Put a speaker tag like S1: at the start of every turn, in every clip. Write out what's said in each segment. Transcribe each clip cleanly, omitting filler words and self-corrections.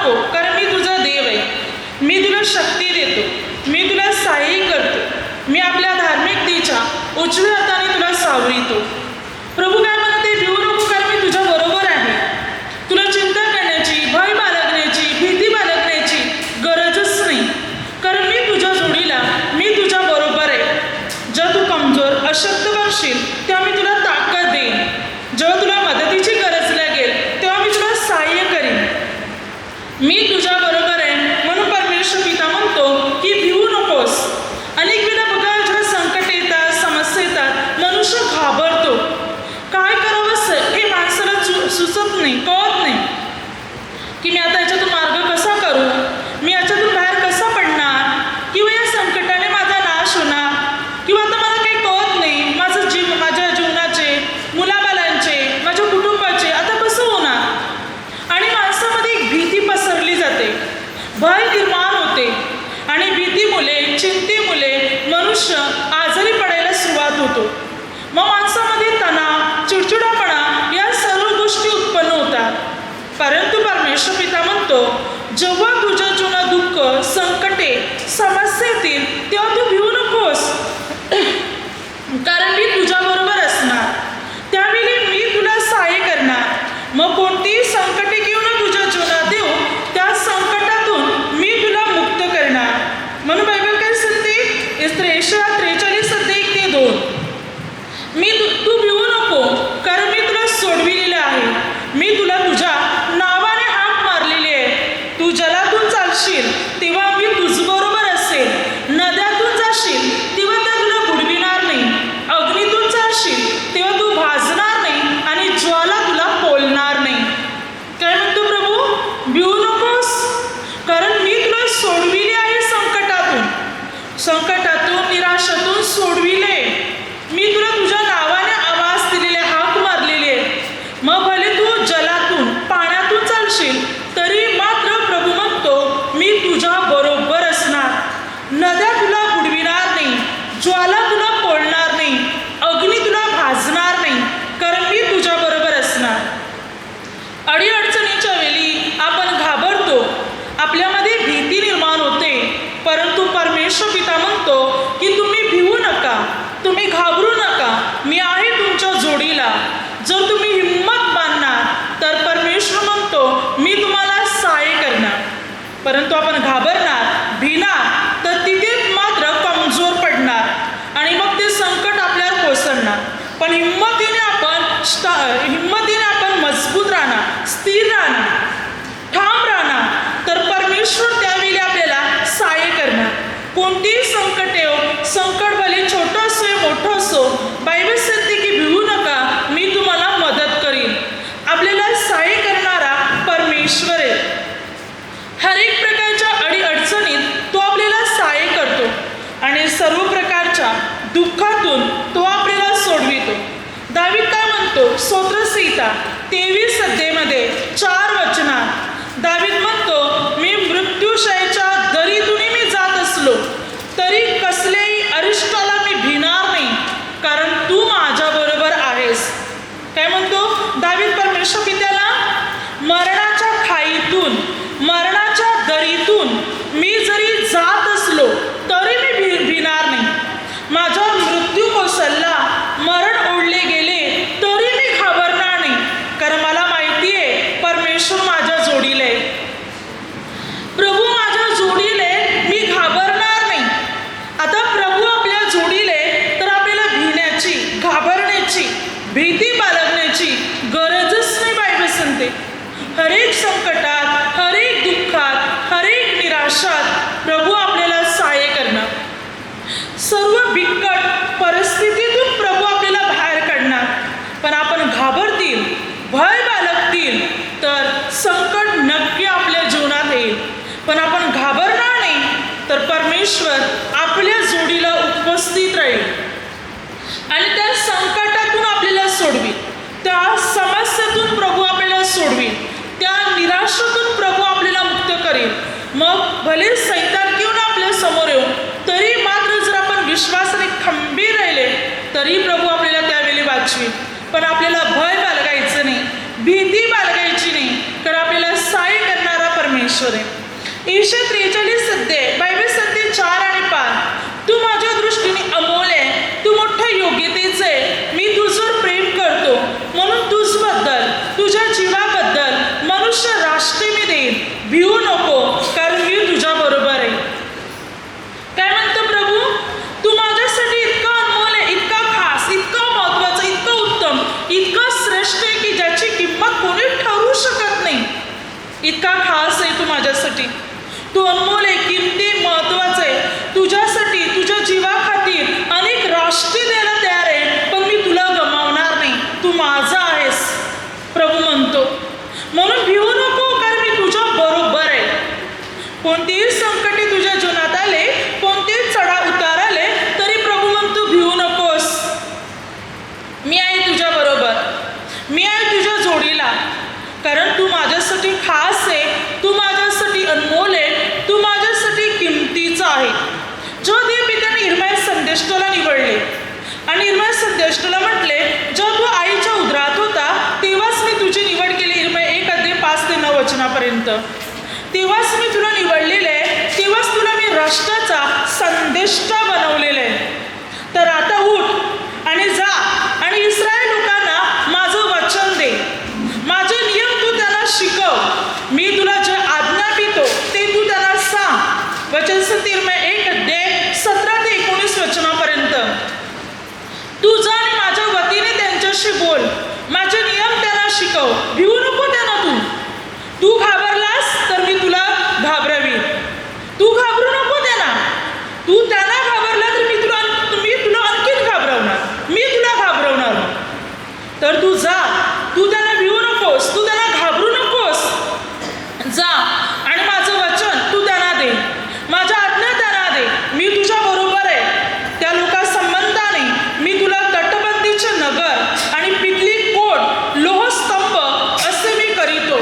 S1: नको, कारण मी तुझा देव आहे. मी तुला शक्ती देतो, मी तुला सहाय्य करतो, मी आपल्या धार्मिकतेच्या उजव्या हाताने तुला सावरितो. प्रभू काय म्हणते, भिवू नको, कारण मी तुझ्या बरोबर आहे. तुला चिंता करण्याची, भय बाळगण्याची, भीती बाळगण्याची गरजच नाही, कारण मी तुझ्या जोडीला, मी तुझ्या बरोबर आहे. जेव्हा तू कमजोर अशक्त बनशील तेव्हा मी तुला ताकद देईन. जेव्हा तुला मदतीची गरज लागेल तेव्हा मी तुला सहाय्य करीन. मी तुझ्या बरोबर आहे. म्हणून परमेश्वर पिता म्हणतो की भिवू नकोस. अनेक वेळा बघा, जेव्हा संकट येतात, समस्या येतात, मनुष्य घाबरतो. काय करावं हे माणसाला सुचत नाही, कळत नाही की मी आता याच्यातून मार्ग कसा करू, मी याच्यातून बाहेर कसा पडणार, किंवा या संकटाने माझा नाश होणार, किंवा आता मला काही कळत नाही, माझं माझ्या जीवनाचे, मुलाबालांचे, माझ्या कुटुंबाचे आता कसं होणार. आणि माणसामध्ये एक भीती पसरली जाते, भय निर्माण होते, आणि भीतीमुळे, चिंतेमुळे मनुष्य आजारी पडायला सुरुवात होतो. मग माणसामध्ये तणाव, चिडचिडापणा या सर्व गोष्टी उत्पन्न होतात. परंतु परमेश्वर पिता म्हणतो, जेव्हा तुझ्या जीवनात दुःख, संकटे, समस्या येतील तेव्हा तू भिवू नकोस, कारण मी तुझ्याबरोबर असणार. त्यावेळी मी तुला सहाय्य करणार. मग कोणतीही संकटे घेऊन तुझ्या जीवनात देऊ, त्या संकटातून मी तुला मुक्त करणार. म्हणून बायबल काय सांगते, यशाया 43:1-2, तू भिवू नको, कारण मी तुला सोडविलेलं आहे. मी तुला तुझ्या नावाने हाक मारलेली आहे. तू जलातून चालशील तेव्हा मी तुझबरोबर असेल. नद्यातून जाशील तेव्हा त्या तुला बुडविणार नाही. अग्नीतून जाशील तेव्हा तू भाजणार नाही, आणि ज्वाला तुला पोलणार नाही. काय म्हणतो प्रभू, भिवू नकोस, कारण मी तुला सोडविले आहे. संकटातून निराशातून सोडविले. मी तुला तुझ्या नावाने आवाज दिलेले, हाक मारलेले. मग भले तू जलातून, पाण्यातून चालशील तरी मात्र प्रभू म्हणतो, मी तुझ्या बरोबर असणार. नद्या तुला बुडविणार नाही, ज्वाला तुला पोळणार नाही, अग्नी तुला भाजणार नाही, कारण मी तुझ्या बरोबर असणार. अडीअडचणीच्या वेळी आपण घाबरतो, आपल्यामध्ये भीती निर्माण होते. परंतु परमेश्वर पिता म्हणतो की तुम्ही भिवू नका, तुम्ही घाबरू नका, मी आहे तुमच्या जोडीला. जर तुम्ही हिंमत बांधणार तर परमेश्वर म्हणतो मी तुम्हाला सहाय्य करणार. परंतु आपण घाबरणार, भिणार तर तिथेच मात्र कमजोर पडणार, आणि मग ते संकट आपल्यावर कोसळणार. पण हिंमतीने आपण मजबूत राहणार, स्थिर राहणार, ठाम राहणार, तर परमेश्वर त्यावेळी आपल्याला सहाय्य करणार. कोणतीही संकट येऊ, संकट भले छोटं असो मोठं असो, बायबल सांगते की भिवू नका, मी तुम्हाला मदत करीन. आपल्याला सहाय्य करणारा परमेश्वर आहे. हर एक प्रकारच्या अडीअडचणीत तो आपल्याला सहाय्य करतो, आणि सर्व प्रकारच्या दुःखातून तो आपल्याला सोडवितो. दावीद काय म्हणतो, स्तोत्रसंहिता 23 अध्यायामध्ये 4 वचनात दावीद म्हणतो, मी मृत्यूशयच्या दरीतून मी जात असलो तरी कसल्याही अरिष्टाला मी भिणार नाही, कारण तू माझ्या बरोबर आहेस. काय म्हणतो दावीद परमेश्वर पित्याला, मरणाच्या खाईतून, मरणाच्या दरीतून मी जरी जात असलो तरी मी भिणार नाही. माझा मृत्यू कोसळला, मरण ओढले गेले तरी मी घाबरणार नाही, कारण मला माहिती आहे परमेश्वर माझ्या जोडीला आहे. प्रभू माझ्या जोडीला आहे, मी घाबरणार नाही. आता प्रभू आपल्या जोडीला आहे तर आपल्याला भिण्याची, घाबरण्याची, भीती बाळगण्याची गरजच नाही. बायबल सांगते हरेक संकटात, हरेक दुःखात, हरेक निराशात प्रभू आपल्याला सहाय्य करणार. सर्व बिकट परिस्थितीतून प्रभू आपल्याला बाहेर काढणार. पण आपण घाबरतील, भय बाळगतील तर संकट नक्की आपल्या जीवनात येईल. पण आपण घाबरणार नाही तर परमेश्वर आपल्या जोडीला उपस्थित राहील, आणि त्या संकटातून आपल्याला सोडवी, त्या समस्येतून प्रभू आपल्याला सोडवी, त्या निराशेतून प्रभू आपल्याला मुक्त करेल. मग भले सैतान घेऊन आपल्या समोर येऊ तरी मात्र जर आपण विश्वासाने खंबीर राहिले तरी प्रभू आपल्याला त्यावेळी वाचवी. पण आपल्याला भय बाळगायचं नाही, भीती बाळगायची नाही, कारण आपल्याला सहाय्य करणारा परमेश्वर परमेश्वर आहे. 143 अध्याय बायबल सांगते 4 आणि 5, तू माझ्या दृष्टीने अमोल आहे, तू मोठ्या योग्यतेचं आहे, मी तुझवर प्रेम करतो म्हणून तुझबद्दल तुझ्या जीवाबद्दल मनुष्य राष्ट्रे मी देईन. भिवू नको कारण मी तुझ्या बरोबर आहे. काय म्हणतो प्रभू, तू माझ्यासाठी इतका अनमोल आहे, इतका खास, इतका महत्वाचा, इतका उत्तम, इतका श्रेष्ठ आहे की ज्याची किंमत कोणी ठरवू शकत नाही. इतका खास आहे तू माझ्यासाठी, तू अनमोल आहे, किमती, महत्वाचं आहे. तुझ्यासाठी तुझ्या जीवाखातीर अनेक राष्ट्रे द्यायला तयार आहे, पण मी तुला गमावणार नाही, तू माझा आहेस प्रभू म्हणतो. म्हणून भिवू नको कारण मी तुझ्या बरोबर आहे. कोणतीही संकटे तुझ्या जीवनात आले, कोणतेही चढाव उतार आले, तरी प्रभू म्हणतो भिवू नकोस, मी आहे तुझ्या बरोबर, मी आहे तुझ्या जोडीला. कारण तू माझ्यासाठी खास आहे, तू माझ्यासाठी अनमोल आहे, तू माझ्यासाठी किमतीचा आहे. जो देवपित्याने इर्मया संदेष्टाला निवडले आणि इर्मया संदेष्टाला म्हटले, जेव्हा तू आईच्या उदरात होता तेव्हाच मी तुझी निवड केली. इर्मया 1 अध्याय 5 ते 9 वचनापर्यंत. तेव्हाच मी तुला निवडलेलं आहे, तेव्हाच तुला मी राष्ट्राचा संदेष्टा बनवलेला आहे. तर आता उठ आणि जा आणि इस्रायल लोकांना माझं वचन दे, माझे नियम तू त्यांना शिकव, मी तुला जे आज्ञापितो ते तू त्यांना सांग. वचन इर्मया 1 अध्याय 17 ते 19 वचनापर्यंत. तू जा आणि माझ्या वतीने त्यांच्याशी बोल, माझे नियम त्यांना शिकव, भिवू नको त्यांना. तू घाबरलास तर मी तुला घाबरावी, तू घाबरू नको त्यांना. तू त्यांना घाबरला तर मी तुला आणखीन घाबरवणार, मी तुला घाबरवणार. तर तू जा, तू त्यांना भिवू नकोस, तू त्यांना घाबरू नकोस. जा आणि माझं वचन तू त्यांना दे, माझ्या आज्ञा त्यांना दे, मी तुझ्या बरोबर आहे. त्या लोकांसंबंधाने मी तुला तटबंदीचे नगर आणि पिकली कोट, लोहस्तंभ असे मी करीतो.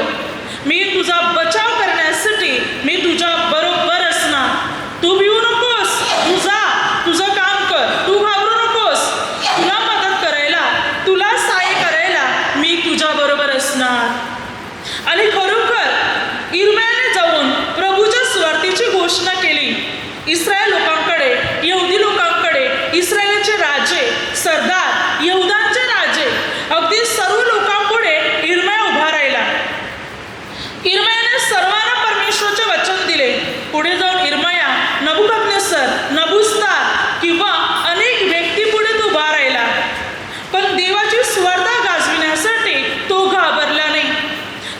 S1: मी तुझा बचाव करण्यासाठी मी तुझ्या बरोबर असणार. तू भिवू नकोस, तू जा, तुझं काम कर, तू घाबरू नकोस. तुला मदत करायला, तुला सहाय्य करायला मी तुझ्या बरोबर असणार. आणि खरोखर इर्मयाने जाऊन प्रभूच्या सुवार्तेची घोषणा केली. इस्रायल लोकांकडे, यहुदी लोकांकडे, इस्रायलचे राजे, सरदार, यहुदांचे राजे, अगदी सर्व लोकांपुढे इर्मया उभा राहिला. इर्मयाने सर्वांना परमेश्वराचे वचन दिले. पुढे जाऊन इर्मया नबुकदनेस्सर, नबुस्तार किंवा अनेक व्यक्तीपुढे तो उभा राहिला, पण देवाची सुवार्ता गाजविण्यासाठी तो घाबरला नाही.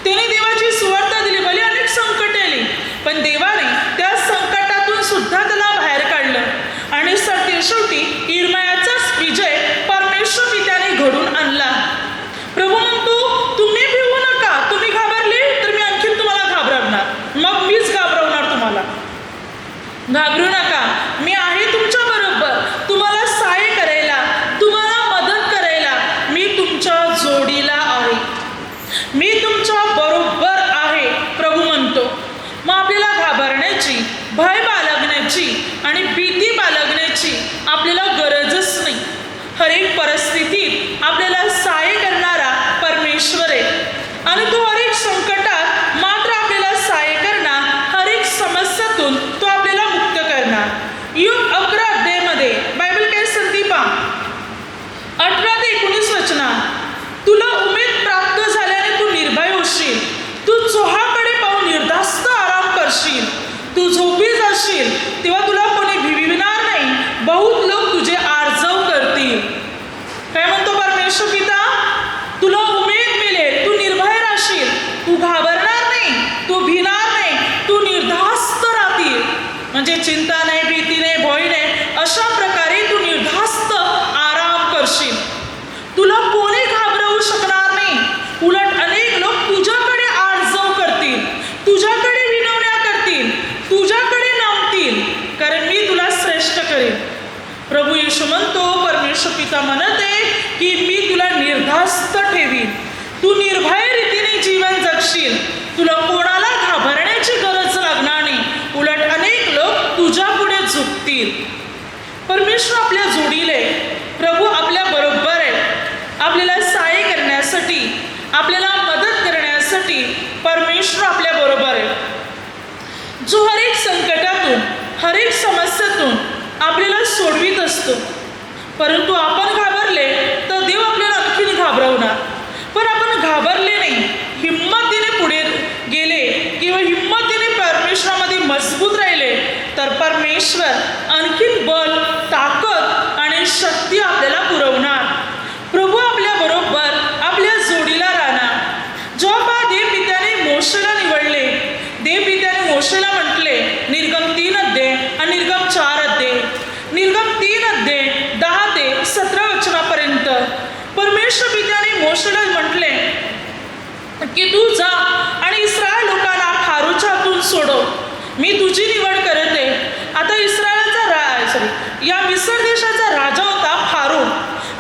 S1: त्याने देवाची सुवार्ता दिली. भले अनेक संकटे आली, पण देवाने त्या संकटातून सुद्धा त्याला बाहेर काढलं आणि शेवटी इर्मयाचाच विजय परमेश्वर पित्याने घडून आणला. प्रभू म्हणतो तुम्ही भिवू नका, तुम्ही घाबरले तर मी आणखीन तुम्हाला घाबरवणार, मग मीच घाबरवणार तुम्हाला. घाबरू नका, मी आहे तुमच्या बरोबर, तुम्हाला सहाय्य करायला, तुम्हाला मदत करायला मी तुमच्या जोडीला आहे, मी तुमच्या बरोबर आहे प्रभू म्हणतो. मग आपल्याला घाबरण्याची, भय बाळगण्याची आणि भीती बाळगण्याची आपल्याला गरजच नाही. हर एक परिस्थितीत आपल्याला सहाय्य करणारा परमेश्वर आहे आणि तो हर एक संकटात मात्र आपल्याला सहाय्य करणार, हर एक समस्यातून तो आपल्याला मुक्त करणार. योग 11 अध्यायामध्ये बायबल काय सांगते पहा, 18 ते 19 वचनात. तुला उमेद प्राप्त झाल्याने तू निर्भय होशील, तू चोहाकडे पाहून निर्धास्त आराम करशील, तू झोपी जाशील तेव्हा तुला कोणी भिविणार नाही, बहुत लोक तुझे आर्जव करतील. काय म्हणतो परमेश्वर पिता, तुला उमेद मिळेल, तू निर्भय राहशील, तू घाबरणार नाही, तू भिणार नाही, तू निर्धास्त राहतील. म्हणजे चिंता नाही, भीती नाही, भय नाही, अशा प्रकारे तू निर्धास्त आराम करशील. तुला कोणी घाबरवू शकणार नाही, उलट अनेक लोक तुझ्याकडे आर्जव करतील, तुझ्याकडे विनवण्या करतील, तुझ्याकडे नामतील, कारण मी तुला श्रेष्ठ करेन. प्रभू येशू म्हणतो, परमेश्वर पिता म्हणत आहे की मी तुला निर्धास्त ठेवीन, तू निर्भय रीतीने जीवन जगशील, तुला कोणाला घाबरण्याची गरज लागणार नाही, उलट अनेक लोक तुझ्या पुढे झुकतील. परमेश्वर आपल्या जोडीले, प्रभू आपल्या बरोबर आहे. आपल्याला सहाय्य करण्यासाठी, आपल्याला मदत करण्यासाठी परमेश्वर आपल्या बरोबर आहे. जो हर एक संकटातून, हर एक समस्यातून आपल्याला सोडवित असतो. परंतु आपण घाबरले तर देव आपल्याला आणखीन घाबरवणार. पण आपण घाबरले नाही, हिंमतीने पुढे गेले किंवा हिंमतीने परमेश्वरामध्ये मजबूत राहिले तर परमेश्वर आणखीन बल, ताकद आणि शक्ती आपल्याला पुरवणार. प्रभू आपल्या बरोबर, आपल्या जोडीला राहणार. जेव्हा देवपित्याने मोशेला निवडले, देवपित्याने मोशेला म्हटले, निर्गम 3 अध्याय आणि निर्गम 4 अध्याय, निर्गम 3 अध्याय 10 ते 17 वचनापर्यंत परमेश्वर पित्याने मोशेला म्हटले की तू जा आणि इस्रायल लोकांना फारोच्या हातून सोडव. मी तुझी निवड करत आहे. आता या मिस्र देशाचा राजा होता फारो,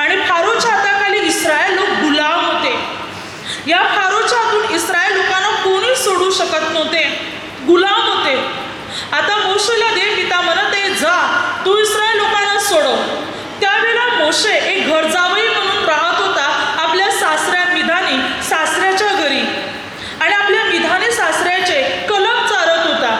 S1: आणि फारोच्या हाताखाली इस्रायल लोक गुलाम होते. या फारोच्या हातून इस्रायल लोकांना कोणी सोडू शकत नव्हते, गुलाम होते. आता मोशेला देव पिता म्हणत आहे, जा तू इस्रायल लोकांना सोडव. त्यावेळेला मोशे एक घर जावई म्हणून राहत होता आपल्या सासऱ्याच्या घरी, आणि आपल्या मिधाने सासऱ्याचे कलम चारत होता.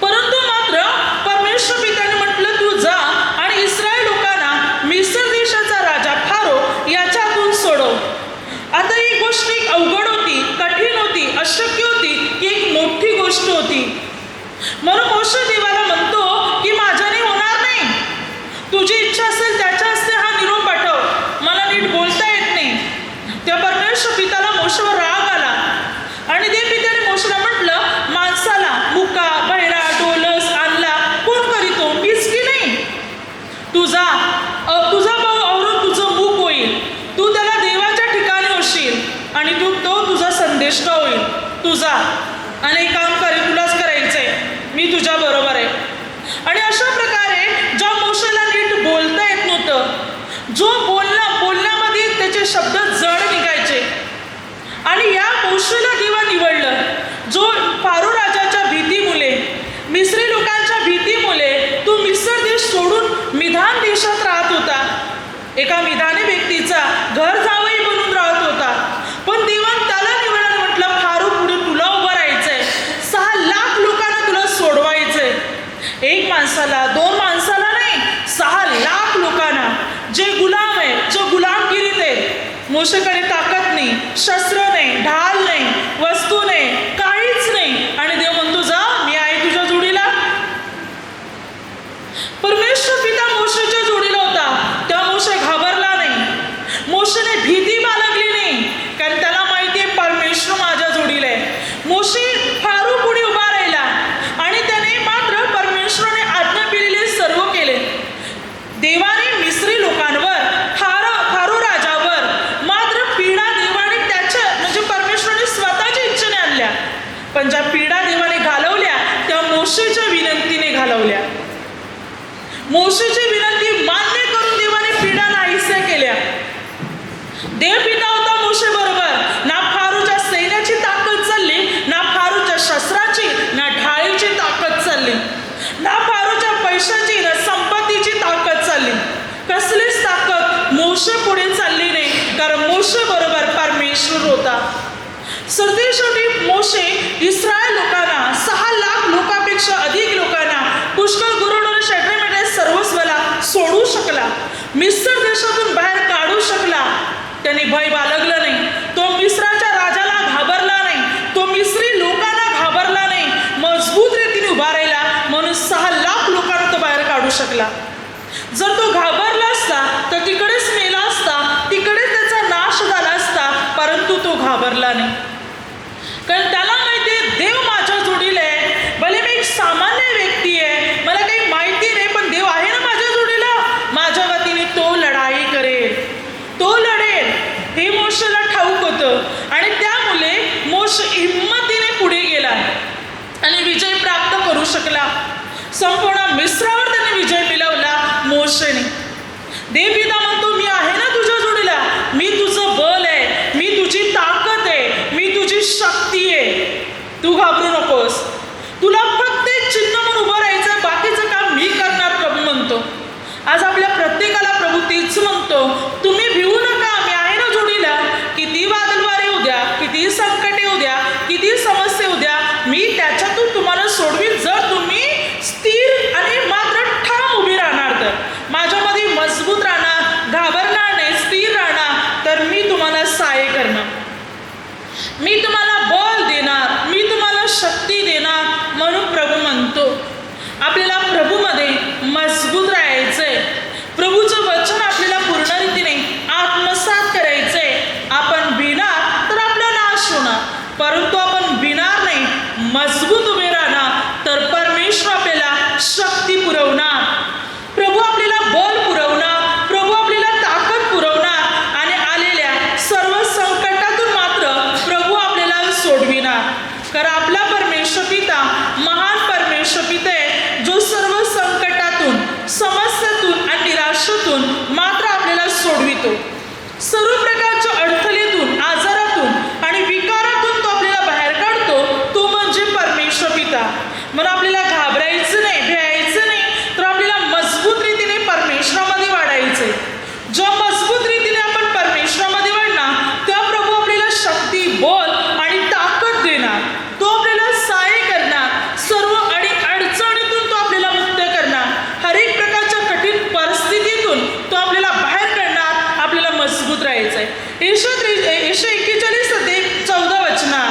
S1: परंतु मात्र परमेश्वर पित्याने म्हटलं, तू जा आणि इस्रायल लोकांना मिस्र देशाचा राजा फारो याच्या हातून सोडव. आता ही गोष्ट एक अवघड होती, कठीण होती, अशक्य होती, की एक मोठी गोष्ट होती. म्हणून मोशे देवाला म्हणतो की माझ्याने होणार नाही, तुझी इच्छा असेल त्याच्या हस्ते हा निरोप पाठव, मला नीट बोलता येत नाही. त्या परमेश्वर पित्याला मोशेवर राग आला, आणि देवपित्याने मोशेला म्हटलं, माणसाला मुका, बहिरा, डोलस आणला कोण करीतो, मीच की नाही. तुझा भाऊ आवरून तुझं मुख होईल, तू त्याला देवाच्या ठिकाणी होशील, आणि तो तुझा संदेष्टा होईल. तुझा आणि काम तुलाच करायचंय, मी तुझ्या बरोबर आहे. आणि अशा प्रकारे ज्या मोशेला नीट बोलता येत नव्हतं, जो बोलण्यामध्ये त्याचे शब्द जड निघायचे, आणि या मोशेला देवा निवडलं, जो फारो राजाच्या भीतीमुळे, मिस्री लोकांच्या भीतीमुळे तो मिस्र देश सोडून मिधान देशात राहत होता. एका मिधानी व्यक्तीचा घर जावई बनून राहत होता. पण देवान त्याला निवडलं, म्हटलं फारो पुढे तुला उभं राहायचंय, 6 लाख लोकांना तुला सोडवायचंय. एक माणसाला, 2 माणसाला नाही, 6 लाख लोकांना, जे गुलाम आहे, जो गुलामगिरीत आहे. मोशेकडे ताकद नाही, शस्त्र नाही, ढाल नाही, वस्तू नाही, काहीच नाही, आणि देव म्हणतो, जा मी आहे तुझ्या जोडीला. परमेश्वर पिता मोशेच्या जोडीला होता, त्या मोशे घाबरला नाही, मोशेने भीती बाळगली नाही, कारण त्याला माहिती आहे परमेश्वर माझ्या जोडीला आहे. मोशे फारो पुढे उभा राहिला, आणि त्याने मात्र परमेश्वराने आज्ञा दिलेले सर्व केले. देवाने मिस्री लोकांवर, फारो राजावर मात्र पीडा देवाने म्हणजे परमेश्वराने स्वतःच्या इच्छेने आणल्या. पण ज्या पीडा देवाने घालवल्या त्या मोशेच्या विनंतीने घालवल्या. मोशेची विनंती मान्य करून देवाने पीडा नाहीशा केल्या. देव पिता होता मोशे बरोबर. ना फारोच्या सैन्याची ताकद चालली, ना फारोच्या शस्त्राची, ना ढाळीची ताकद चालली, ना फारोच्या पैशाची, ना संपत्तीची ताकद चालली. कसलीच ताकद मोशे पुढे चालली नाही, कारण मोशे बरोबर परमेश्वर होता. सरतेशेवटी मोशे इस्रायल लोकांना, 6 लाख लोकांपेक्षा अधिक लोकांना, पुष्कळ गुरुडोर शेड्रेमेटे सर्वस्वला सोडू शकला, मिस्र देशातून बाहेर काढू शकला. त्याने भय बाळगलं नाही, तो मिस्राच्या राजाला घाबरला नाही, तो मिस्री लोकांना घाबरला नाही, मजबूत रीतीने उभा राहिला, म्हणून 6 लाख लोकांना तो बाहेर काढू शकला. जर तो घाबरला असता तर तिकडेच मेला असता, तिकडेच त्याचा नाश झाला असता, परंतु तो घाबरला नाही, कारण त्याला माहिती आहे देव माझ्या जोडीला आहे. भले मी एक सामान्य व्यक्ती आहे, मला काही माहिती नाही, पण देव आहे ना माझ्या जोडीला, माझ्या वतीने तो लढाई करेल, तो लढेल, हे मोशेला ठाऊक होतं. आणि त्यामुळे मोशे हिंमतीने पुढे गेला आणि विजय प्राप्त करू शकला. संपूर्ण मिस्रावर त्याने विजय मिळवला मोशेने. देव पिता म्हणतो, मी आहे ना तुझ्या जोडीला, मी तुझं बल आहे, मी तुझी ताकद आहे, मी तुझी शक्ती आहे, तू घाबरू नकोस, तुला फक्त एक चिन्ह म्हणून उभं राहायचं, बाकीचं काम मी करणार, प्रभू म्हणतो. आज आपल्या प्रत्येकाला प्रभू तेच म्हणतो, तुम्ही भिवू नका, मी आहे ना जोडीला. किती वादळवारे येऊ द्या, किती संकट येऊ द्या, किती समस्या येऊ द्या, मी त्याच्यातून मी तुम्हाला बळ देणार, मी तुम्हाला शक्ती देणार, म्हणून प्रभू म्हणतो. आपल्याला प्रभूमध्ये मजबूत राहायचंय. प्रभूचं वचन आपल्याला पूर्ण रीतीने आत्मसात करायचंय. आपण भिणार तर आपला नाश होणार, परंतु आपण भिणार नाही, मजबूत उभे राहणार तर परमेश्वर आपल्याला शक्ती पुरवणार. प्रभू आपल्याला बल पुरवणार, प्रभू आपल्याला ताकद पुरवणार आणि आलेल्या सर्व संकटातून मात्र प्रभू आपल्याला सोडविणार. कारण आपला परमेश्वर पिता महान परमेश्वर पिता आहे, जो सर्व संकटातून, समस्यातून आणि निराशेतून मात्र आपल्याला सोडवितो. सर्व प्रकारच्या अडथळेतून, आजारातून आणि विकारातून तो आपल्याला बाहेर काढतो. तो म्हणजे परमेश्वर पिता. म्हणून आपल्याला घाबरायचं नाही, भ्यायचं नाही, तर आपल्याला मजबूत रीतीने परमेश्वरामध्ये वाढायचंय. जो मजबूत रीतीने आपण परमेश्वरामध्ये वाढणार, त्या प्रभू आपल्याला शक्ती, बल आणि ताकद देणार. तो आपल्याला सहाय्य करणार. सर्व अडचणीतून तो आपल्याला मुक्त करणार. हर एक प्रकारच्या कठीण परिस्थितीतून तो आपल्याला बाहेर काढणार. आपल्याला मजबूत राहायचंय. येशू 41:14 वचना,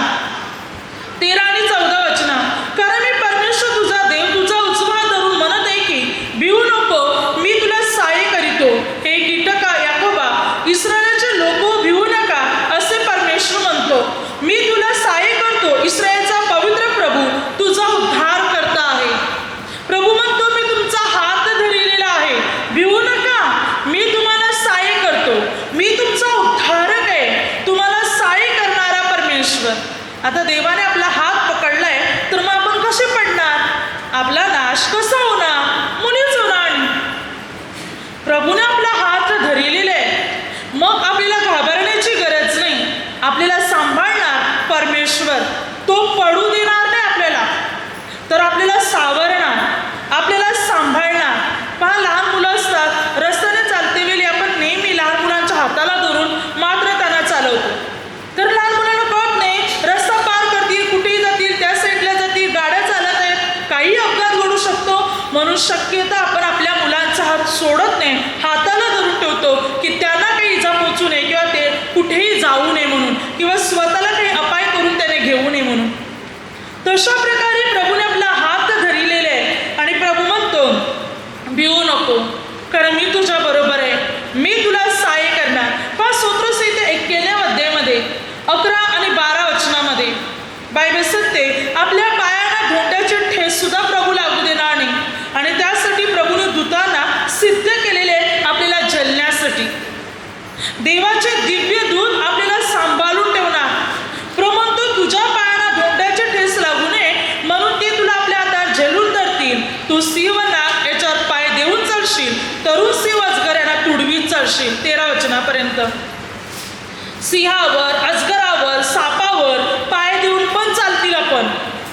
S1: 13 आणि 14 वचना. कारण मी परमेश्वर तुझा देव तुझा उजवा धरून म्हणत आहे की भिवू नको, मी तुला सहाय्य करीतो. हे कीटका याकोबा, इस्रायलचे लोक भिवू नका, असे परमेश्वर म्हणतो. मी तुला सहाय्य करतो. इस्रायलचा पवित्र प्रभू तुझा उद्धार करता आहे. प्रभू म्हणतो, मी तुमचा हात धरलेला आहे, भिवू नका, मी तुम्हाला सहाय्य करतो. मी तुमचा उद्धारक आहे, तुम्हाला सहाय्य करणारा परमेश्वर. आता देवाने आपला हात पकडलाय, तर मग आपण कसे पडणार? आपला नाश कसा होणार? मुलीच होणार. प्रभूने आपला हात धरलेला आहे, मग आपल्याला घाबरण्याची गरज नाही. आपल्याला सांभाळणार परमेश्वर. तो पडू देणार नाही आपल्याला, तर आपल्याला सावरणार, आपल्याला सांभाळणार. पहा, लहान मुलं असतात, रस्त्याने चालते वेळी आपण नेहमी लहान मुलांच्या हाताला धरून मात्र त्यांना चालवतो. तर लहान मुलांना कळत नाही, रस्ता पार करतील, कुठेही जातील, त्या साईडला जातील, गाड्या चालत आहेत, काही अपघात घडू शकतो. म्हणून शक्यता आपण आपल्या मुलांचा हात सोडत नाही, हाताला धरून ठेवतो की त्यांना काही इजा पोचू नये किंवा ते कुठेही जाऊ नये म्हणून, किंवा स्वतःला काही अपाय करून त्याने घेऊ नये म्हणून. तशा प्रकारे प्रभूने आपला हात धरलेला आहे आणि प्रभू म्हणतो, भिवू नको, कारण मी तुझ्या बरोबर आहे, मी तुला सहाय्य करणार. पहा, स्तोत्रसंहिता 91 अध्यायामध्ये 11 आणि 12 वचनामध्ये बायबल सांगते, आपल्या पायांना धोंड्याचे ठेस सुद्धा प्रभू लागू देणार नाही. आणि त्यासाठी प्रभूने दूतांना सिद्ध केलेले आपल्याला झेलण्यासाठी. देवाचे दिव्य दूत आपल्याला सांभाळून ठेवणार. प्रभू म्हणतो, तुझ्या पायांना धोंड्याचे ठेस लागू नये म्हणून ते तुला आपल्या हातात झेलून धरतील. तू सिंह नाग याच्यावर पाय देऊन चालशील, तरुण सिंह अजगर यांना तुडवीत चालशील. 13 वचनापर्यंत. सिंहावर, अजगरावर, सापावर पाय देऊन पण चालतील आपण,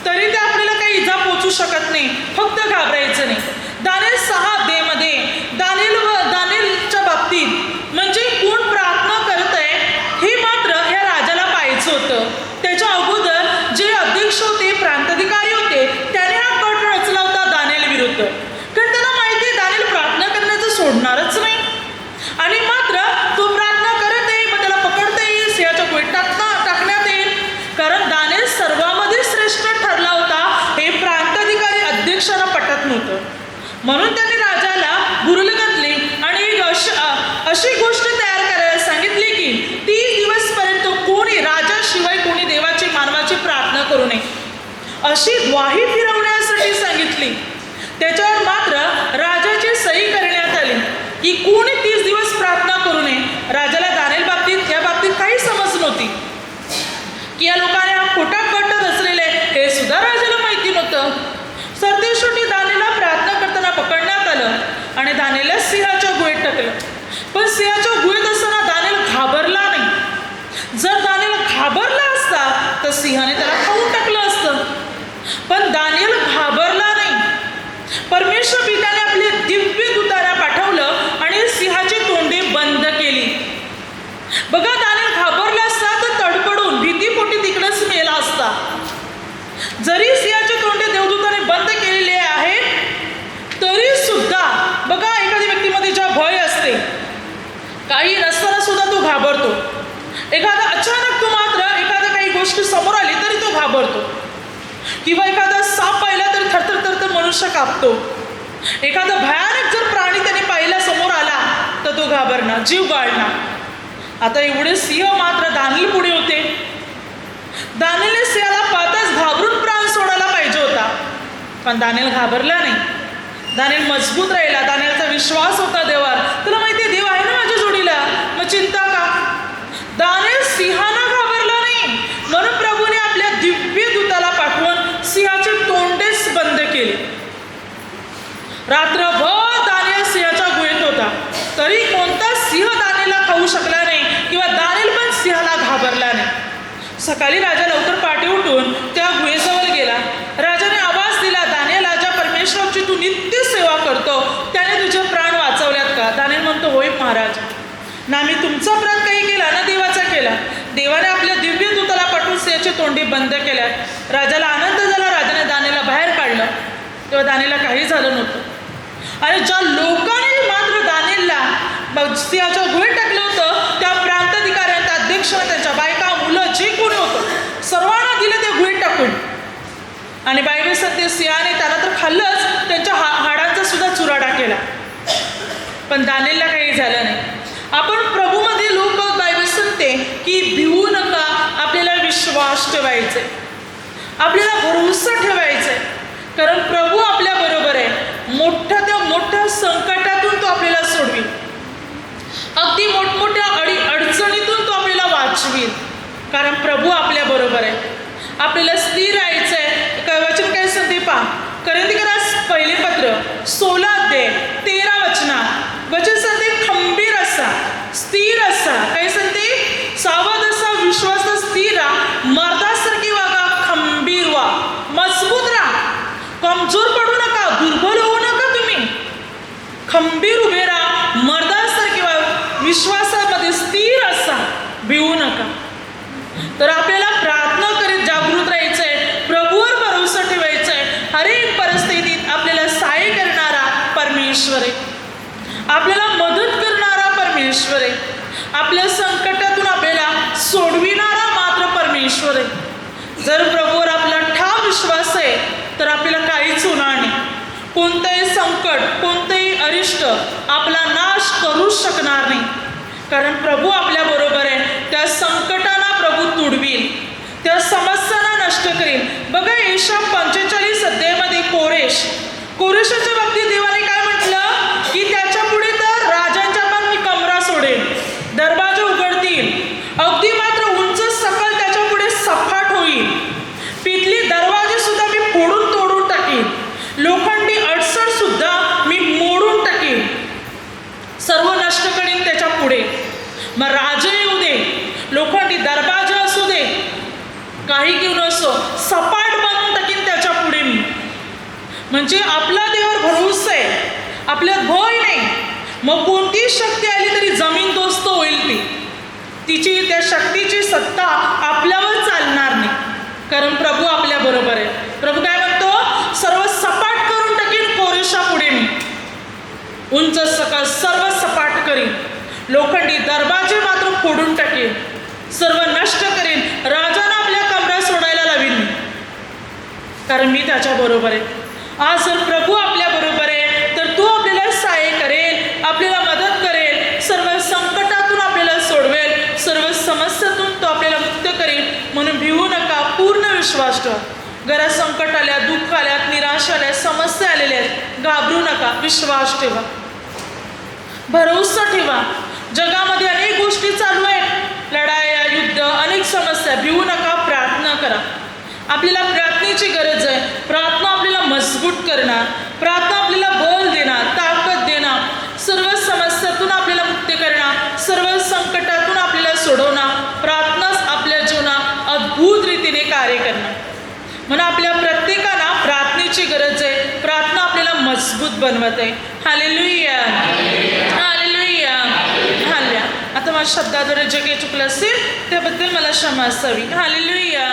S1: तरी ते आपल्याला काही इजा पोचू शकत नाही. फक्त घाबरायचं नाही. दानिएल 6 अध्यायामध्ये दानिएलच्या बाबतीत म्हणजे कोण प्रार्थना करत आहे हे मात्र ह्या राजाला पाहायचं होतं. त्याच्या अगोदर जे अध्यक्ष होते, प्रांताधिकारी होते, त्याने हा कट रचला होता दानिएल विरुद्ध. कारण त्यांना माहिती आहे दानिएल प्रार्थना करण्याचं सोडणारच नाही. आणि मात्र तो प्रार्थना करत आहे, मग त्याला पकडता येईल, सिंहाच्या गुहेत टाकण्यात येईल. कारण दानिएल सर्वांमध्ये श्रेष्ठ ठरला होता, हे प्रांताधिकारी अध्यक्षाला पटत नव्हतं. म्हणून त्यांनी राजाला बुरुल घातले आणि एक अशी गोष्ट तयार करायला सांगितली की 30 दिवसपर्यंत कोणी राजाशिवाय कोणी देवाची मानवाची प्रार्थना करू नये, अशी ग्वाही फिरवण्यासाठी सांगितली. त्याच्यावर मात्र राजाची सही करण्यात आली की कोणी 30 दिवस प्रार्थना करू नये. राजाला दानिएल बाबतीत या बाबतीत काही समज नव्हती की या लोकांनी हा खोटा कट रचलेला आहे, हे सुद्धा राजाला माहिती नव्हतं. सरतेशेवटी दानिएलला प्रार्थना करताना पकडण्यात आलं आणि दानिएलला सिंहाच्या गुहेत टाकलं. पण सिंहाच्या गुहेत असताना दानिएल घाबरला नाही. जर दानिएल घाबरला असता तर सिंहाने त्याला खाऊन टाकलं असतं. पण दानिएल घाबरला नाही. परमेश्वर पित्याने आपले दिव्य दूतांना पाठवलं आणि सिंहाची तोंडे बंद केली. बघा, दानिएल घाबरला असता तर तडपडून भीतीपोटी तिकडेच मेला असता. जरी सिंहाचे तोंडे देवदूताने बंद केलेले आहेत तरी सुद्धा बघा, एखाद्या व्यक्तीमध्ये ज्या भय असते, काही नसताना सुद्धा तो घाबरतो. एखादा अचानक तो मात्र एखाद्या काही गोष्टी किंवा एखादा साप पाहिला तर थरथर थरथर मनुष्य कापतो. एखादा भयानक जर प्राणी त्याने पाहिला समोर आला तर तो घाबरणार, जीव गाळणार. आता एवढे सिंह मात्र दानिएल पुढे होते. दानिएलने सिंहाला पाहताच घाबरून प्राण सोडायला पाहिजे होता, पण दानिएल घाबरला नाही. दानिएल मजबूत राहिला. दानिएलचा विश्वास होता देवावर. तुला माहिती आहे देव आहे ना माझ्या जोडीला, मग चिंता का. दानिएल सिंहांना घाबरला नाही, म्हणून प्रभूने आपल्या दिव्य दूताला पाठवून सिंहाचे तोंडेच बंद केले. रात्रभर दानिएल सिंहाच्या गुहेत होता, तरी कोणता सिंह दानिएलला खाऊ शकला नाही किंवा दानिएल पण सिंहाला घाबरला नाही. सकाळी राजा लवकर पहाटे उठून त्या गुहेजवळ गेला. राजाने आवाज दिला, दानिएल, ज्या परमेश्वराची तू नित्य सेवा करतो त्याने तुझे प्राण वाचवल्यात का. दानिएल म्हणतो, होय महाराज. ना मी तुमचा प्राण काही केला ना देवाचा केला. देवाने आपल्या दिव्य दूताला पाठवून सिंहाचे तोंडे बंद केल्यात. राजाला आनंद झाला. राजाने दानिएलला बाहेर काढलं तेव्हा दानिएलला काही झालं नव्हतं. आणि ज्या लोकांनी मात्र दानिएलला सिंहाच्या गुहेत टाकलं होतं त्या प्रांताधिकाऱ्यांच्या अध्यक्षाने त्यांच्या बायका मुलं जे कोणी होतं सर्वांना दिलं त्या गुहेत टाकून. आणि बायबल सांगते सिंहाने त्याला तर खाल्लंच, त्यांच्या हाडांचा सुद्धा चुराडा केला, पण दानिएलला काही झालं नाही. आपण प्रभूमध्ये लोक बायबल सांगते की भिवू नका, आपल्याला विश्वास ठेवायचे, आपल्याला भरोसा ठेवायचे, कारण प्रभू आपल्या बरोबर आहे. मोठ्या त्या मोठ्या संकटातून तो आपल्याला सोडवी, अगदी मोठमोठ्या अडचणीतून तो आपल्याला वाचवील, कारण प्रभू आपल्या बरोबर आहे. आपल्याला स्थिर राहायचं आहे. वचन काय सांगते पहा, कोरिन्थीकरास पहिले पत्र 16 अध्याय 13 वचनात वचन सांगते, खंबीर असा, स्थिर असा, काय सांगते, सावध असा, विश्वास स्थिर राहा, मर्दासारखी वागा, खंबीर व्हा, मजबूत राहा, कमजोर पडू नका, दुर्बल होऊ नका. तुम्ही खंबीर उभे राहा, मर्दासारखी व्हा, विश्वासामध्ये स्थिर असा, भिवू नका. तर आपल्याला प्रार्थना करीत जागृत राहायचं आहे, प्रभूवर भरोसा ठेवायचा आहे. हरेक परिस्थितीत आपल्याला सहाय्य करणारा परमेश्वर आहे, आपल्याला मदत करणारा परमेश्वर आहे, आपल्या संकटातून आपल्याला सोडविणारा मात्र परमेश्वर आहे. जर प्रभूवर आपला ठाम विश्वास आहे तर आपल्याला काहीच होणार नाही. कोणतंही संकट, कोणतंही अरिष्ट आपला नाश करू शकणार नाही, कारण प्रभू आपल्या बरोबर आहे. त्या संकटांना प्रभू तुडवील, त्या समस्यांना नष्ट करेल. बघा यशा 45 अध्यायामध्ये कोरेशाच्या बाबतीत देवाने काय म्हटलं की त्याच्या पुढे तर राजांच्या पण मी कमरा सोडेल, दरवाजे उघडतील, अगदी मात्र उंच सकल त्याच्या पुढे सपाट होईल, पितली दरवाजे सुद्धा मी फोडून तोडून टाकीन, लोखंडी अडसर सुद्धा मी मोडून टाकीन, सर्व नष्ट करीन त्याच्या पुढे. मग राजे येऊ दे, लोखंडी दरवाजे असू दे, काही घेऊन असो, सपाट बनवून टाकीन त्याच्या पुढे मी. म्हणजे आपला देवावर भरोसा आहे, आपल्यात भय नाही. मग कोणती शक्ती आली तरी जमीन दोस्त होईल, तिची त्या शक्तीची सत्ता आपल्यावर चालणार नाही, कारण प्रभू आपल्या बरोबर आहे. प्रभू काय म्हणतो, सर्व सपाट करून टाकीन कोरेशा पुढे मी, उंच सकल सर्व सपाट करीन, लोखंडी दरवाजे मात्र फोडून टाकेन, सर्व नष्ट करेन, राजांना आपल्या कमरा सोडायला लावीन मी, कारण मी त्याच्या बरोबर आहे. आज जर प्रभू आपल्या बरोबर आहे तर तो आपल्याला सहाय्य करेल, आपल्याला मदत करेल, सर्व संकटातून आपल्याला सोडवेल, सर्व समस्यातून तो आपल्याला मुक्त करेल. म्हणून भिवू नका, पूर्ण विश्वास ठेवा. घरात संकट आल्या, दुःख आल्यात, निराशा आल्या, समस्या आलेल्या आहेत, घाबरू नका, विश्वास ठेवा, भरोसा ठेवा. जगामध्ये अनेक गोष्टी चालू आहेत, लढाया, युद्ध, अनेक समस्या. भिवू नका, प्रार्थना करा. आपल्याला प्रार्थनेची गरज आहे. प्रार्थना आपल्याला मजबूत करणार, प्रार्थना आपल्याला बल देणार, ताकद देणार, सर्व समस्यातून आपल्याला मुक्त करणार, सर्व संकटातून आपल्याला सोडवणार. प्रार्थनाच आपल्या जीवनात अद्भुत रीतीने कार्य करणार. म्हणून आपल्या प्रत्येकाला प्रार्थनेची गरज आहे. प्रार्थना आपल्याला मजबूत बनवत आहे. Hallelujah, hallelujah, hallelujah. आता माझ्या शब्दाद्वारे जे काही चुकलं असेल त्याबद्दल मला क्षमा असावी. हालेलुया.